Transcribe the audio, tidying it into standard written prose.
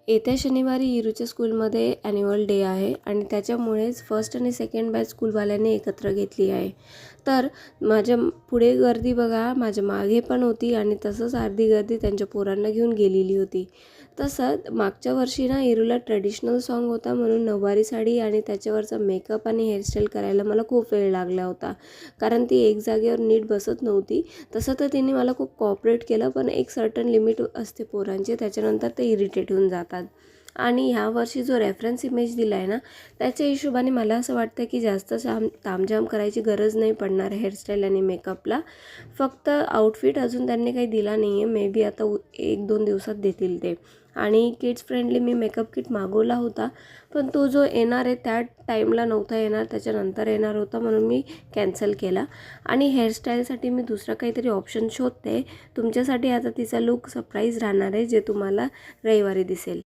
येत्या शनिवारी इरूच्या स्कूलमध्ये ॲन्युअल डे आहे आणि त्याच्यामुळेच फर्स्ट आणि सेकंड बॅच स्कूलवाल्यांनी एकत्र घेतली आहे. तर माझ्या पुढे गर्दी बघा, माझ्या मागे पण होती आणि तसंच अर्धी गर्दी त्यांच्या पोरांना घेऊन गेलेली होती. तसं मागच्या वर्षी ना इरूला ट्रेडिशनल सॉन्ग होता म्हणून नऊवारी साडी आणि त्याच्यावरचा मेकअप आणि हेअरस्टाईल करायला मला खूप वेळ लागला होता, कारण ती एक जागेवर नीट बसत नव्हती. तसं तर तिने मला खूप कॉपरेट केलं, पण एक सर्टन लिमिट असते पोरांची, त्याच्यानंतर ते इरिटेट होऊन जातात. आणि ह्या वर्षी जो रेफरन्स इमेज दिला आहे ना, त्याच्या हिशोबाने मला असं वाटतं की जास्त तामझाम करायची गरज नाही पडणार हेअरस्टाईल आणि मेकअपला. फक्त आउटफिट अजून त्यांनी काही दिला नाही आहे, मे बी आता 1-2 दिवसात देतील ते. आणि किड्स फ्रेंडली मी मेकअप किट मागवला होता, पण तो जो येणार आहे त्या टाईमला नव्हता येणार, त्याच्यानंतर येणार होता म्हणून मी कॅन्सल केला. आणि हेअरस्टाईलसाठी मी दुसरा काहीतरी ऑप्शन शोधते तुमच्यासाठी. आता तिचा लुक सरप्राईज राहणार आहे, जे तुम्हाला रविवारी दिसेल.